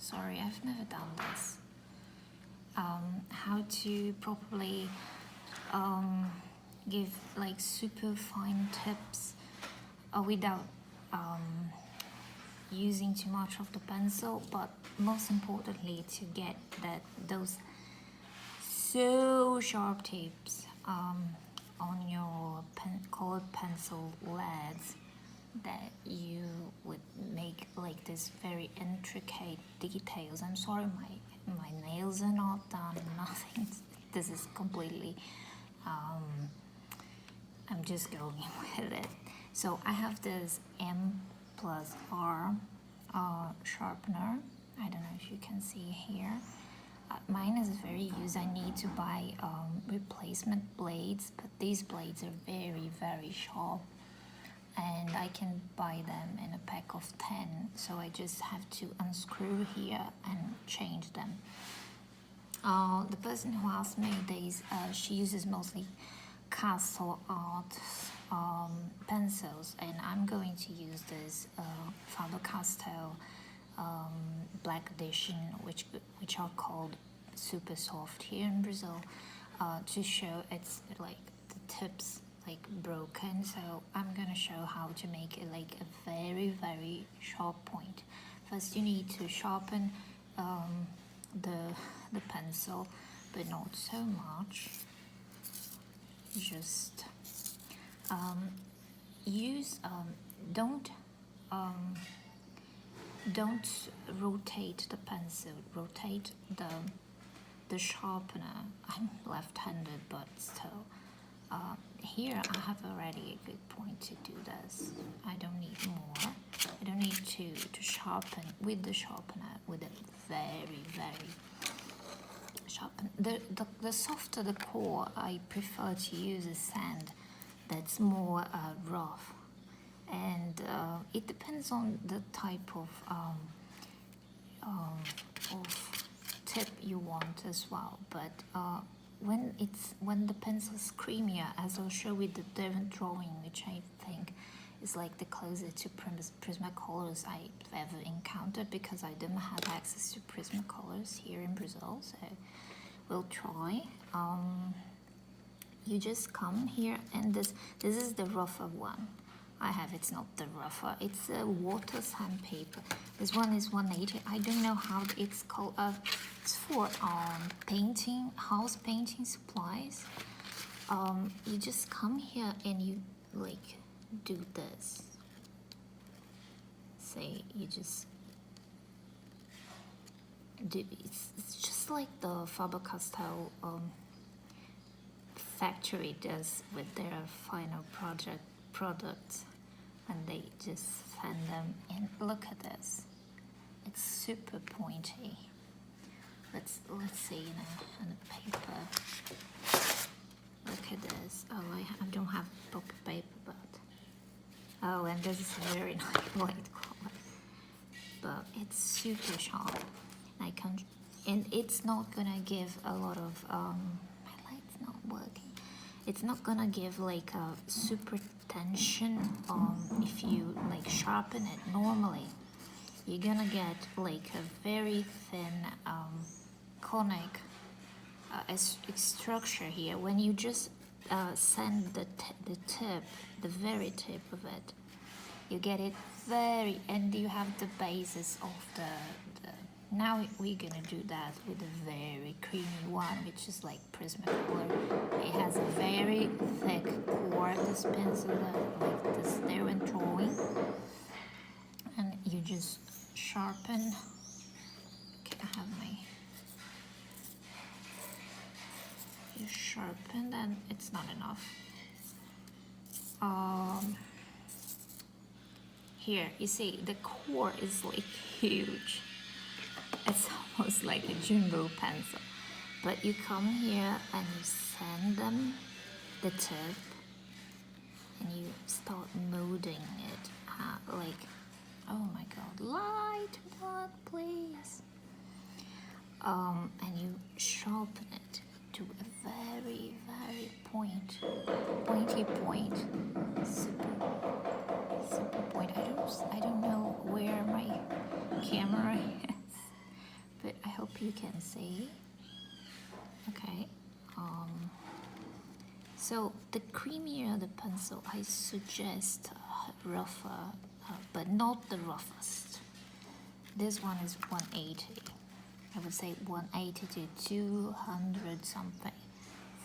sorry, I've never done this. How to properly give like super fine tips without using too much of the pencil, but most importantly to get those so sharp tips on your colored pencil leads that you would make like this very intricate details. I'm sorry, my nails are not done, nothing. This is completely I'm just going with it. So I have this M+R sharpener. I don't know if you can see here. Mine is very used. I need to buy replacement blades, but these blades are very, very sharp, and I can buy them in a pack of 10. So I just have to unscrew here and change them. The person who asked me these, she uses mostly Castle Art pencils, and I'm going to use this Faber-Castell black edition, which are called super soft here in Brazil, to show it's like the tips like broken. So I'm gonna show how to make it like a very, very sharp point. First you need to sharpen the pencil, but not so much. Just use don't rotate the pencil, rotate the sharpener. I'm left-handed, but still here I have already a good point to do this. I don't need more. I don't need to sharpen with the sharpener, with a very, very sharpen. The softer the core, I prefer to use a sand that's more rough, and it depends on the type of tip you want as well. But when the pencil's creamier, as I'll show with the different drawing, which I think is like the closest to Prismacolors I've ever encountered, because I didn't have access to Prismacolors here in Brazil, so we'll try. You just come here, and this is the rougher one I have. It's not the rougher, it's a water sandpaper. This one is 180. I don't know how it's called. It's for painting, house painting supplies. You just come here and you like do this. Say you just do. It's just like the Faber-Castell factory does with their final products, and they just send them in. Look at this, it's super pointy. Let's see in a paper. Look at this. Oh, I don't have proper paper, but oh, and this is a very nice white color, but it's super sharp. I can, and it's not gonna give a lot of my light's not working. It's not gonna give like a super tension if you like sharpen it normally. You're gonna get like a very thin conic structure here. When you just send the tip, the very tip of it, you get it very, and you have the basis of the now we're gonna do that with a very creamy one, which is like Prismacolor. It has a very thick core, this pencil, like this there when drawing. And you just sharpen. Okay, I have my... You sharpen, and it's not enough. Here, you see, the core is like huge. It's almost like a jumbo pencil. But you come here and you send them the tip, and you start molding it like, oh my god, light one please. And you sharpen it to a very, very pointy point, super point. I don't know where my camera is. but I hope you can see. Okay. So the creamier the pencil, I suggest rougher, but not the roughest. This one is 180. I would say 180 to 200 something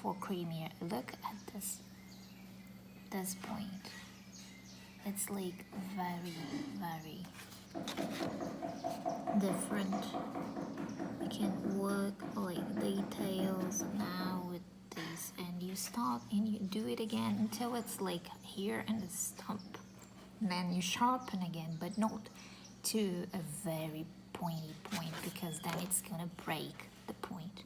for creamier. Look at this point. It's like very, very different. You can work like details now with this, and you start and you do it again until it's like here in the stump. And then you sharpen again, but not to a very pointy point, because then it's gonna break the point.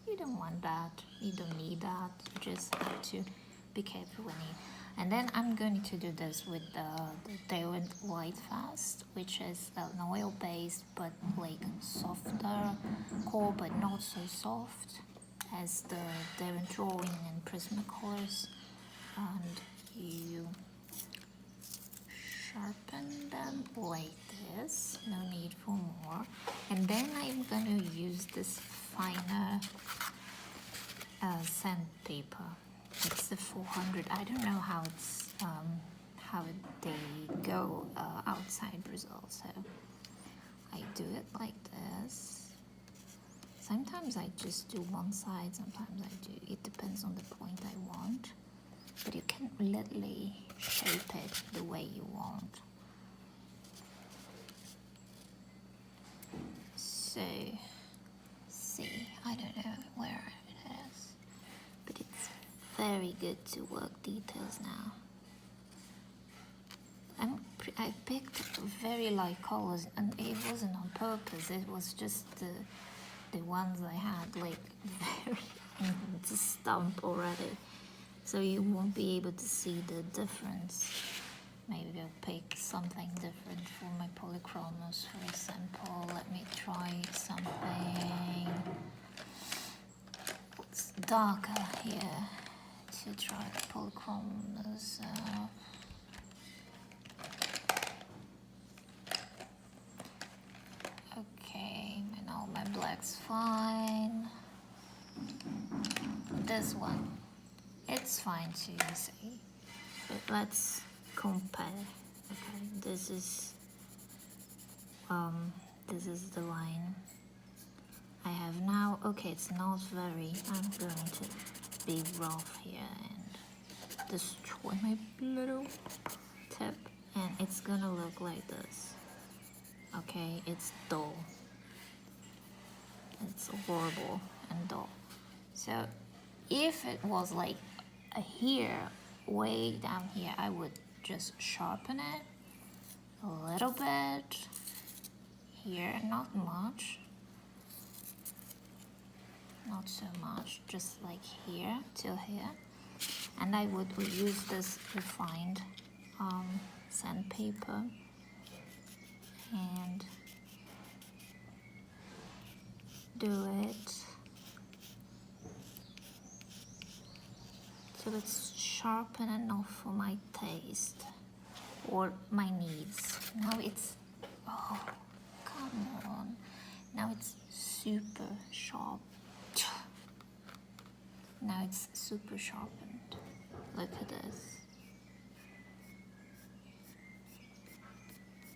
You don't want that, you don't need that. You just have to be careful when you. And then I'm going to do this with the Diamond White Fast, which is an oil based but like softer core, but not so soft as the Diamond Drawing and Prismacolors. And you sharpen them like this, no need for more. And then I'm going to use this finer sandpaper. It's the 400. I don't know how it's they go outside Brazil, so I do it like this. Sometimes I just do one side, sometimes I do. It depends on the point I want, but you can literally shape it the way you want. So, see, I don't know where it is, but it's very good to work details now. I picked very light colors, and it wasn't on purpose. It was just the ones I had like very in the stump already, so you won't be able to see the difference. Maybe I'll pick something different for my polychromos. For example, let me try something it's darker here to try the polychromos. Okay, now my black's fine. This one, it's fine too, you see. But let's compare. Okay, this is the line I have now. Okay, it's not very. I'm going to be rough here and destroy my little tip, and it's gonna look like this. Okay, it's dull. It's horrible and dull. So if it was like here, way down here, I would just sharpen it a little bit here, not much, not so much, just like here till here. And I would use this refined sandpaper and do it so it's sharp enough for my taste or my needs. Now it's, oh, come on. Now it's super sharp. Now it's super sharpened. Look at this.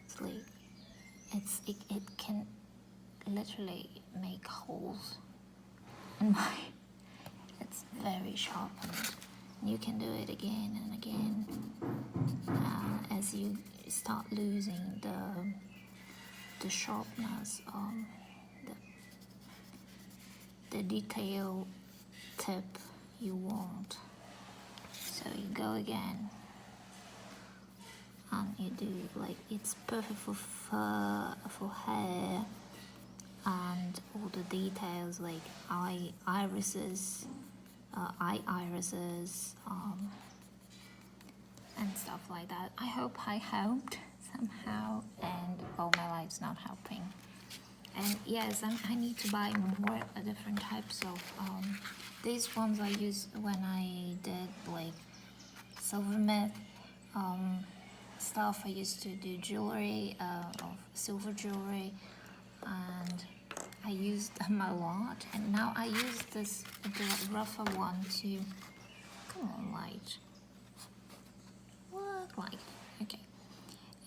It's like, it can literally make holes in my, it's very sharpened. You can do it again and again as you start losing the sharpness, the detail tip you want. So you go again and you do like, it's perfect for fur, for hair, and all the details like irises, and stuff like that. I hope I helped somehow, and oh, my light's not helping. And yes, I need to buy more different types of these ones I used when I did like silversmith stuff. I used to do jewelry, of silver jewelry, and I used them a lot, and now I use the rougher one to, come on, light, work like, okay.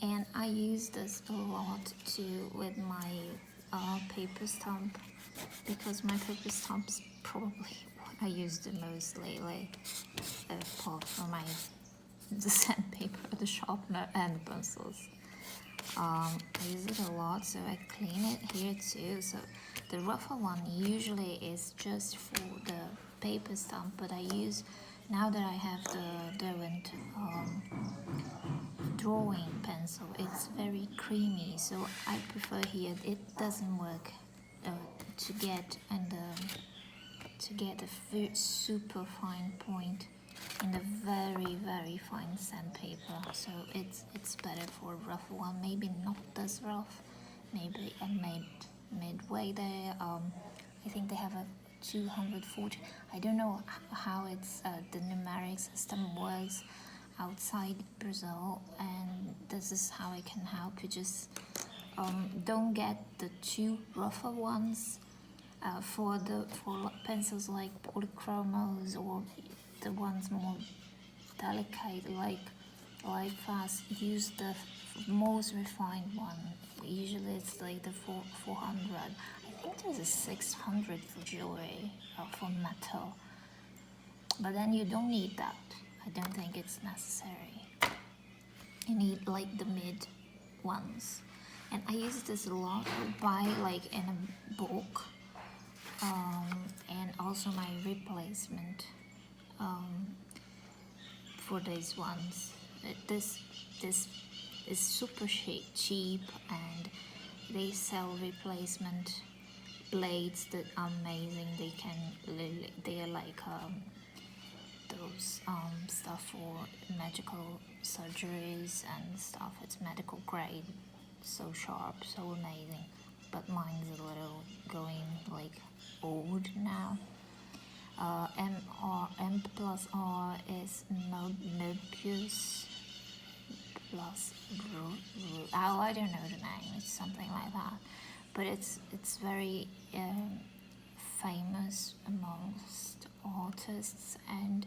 And I use this a lot too with my paper stamp, because my paper stamp's probably what I use the most lately, apart from my the sandpaper, the sharpener, and the pencils. I use it a lot, so I clean it here too. So the rougher one usually is just for the paper stamp, but I use, now that I have the Derwent drawing pencil, it's very creamy, so I prefer here. It doesn't work to get a super fine point in the very fine sandpaper. So it's better for a rough one. Maybe not as rough, maybe a midway there. I think they have a 240. I don't know how it's the numeric system works outside Brazil, and this is how I can help you. Just don't get the too rougher ones. For pencils like polychromos, or the ones more delicate like fast, use the most refined one. Usually it's like the 400. I think there's a 600 for jewelry, for metal, but then you don't need that. I don't think it's necessary. You need like the mid ones, and I use this a lot. I buy like in a bulk, and also my replacement for these ones. This is super cheap, and they sell replacement blades that are amazing. They are like those stuff for medical surgeries and stuff. It's medical grade, so sharp, so amazing. But mine's a little going like old now. M plus R is Mobius plus oh, I don't know the name. It's something like that, but it's very famous amongst artists, and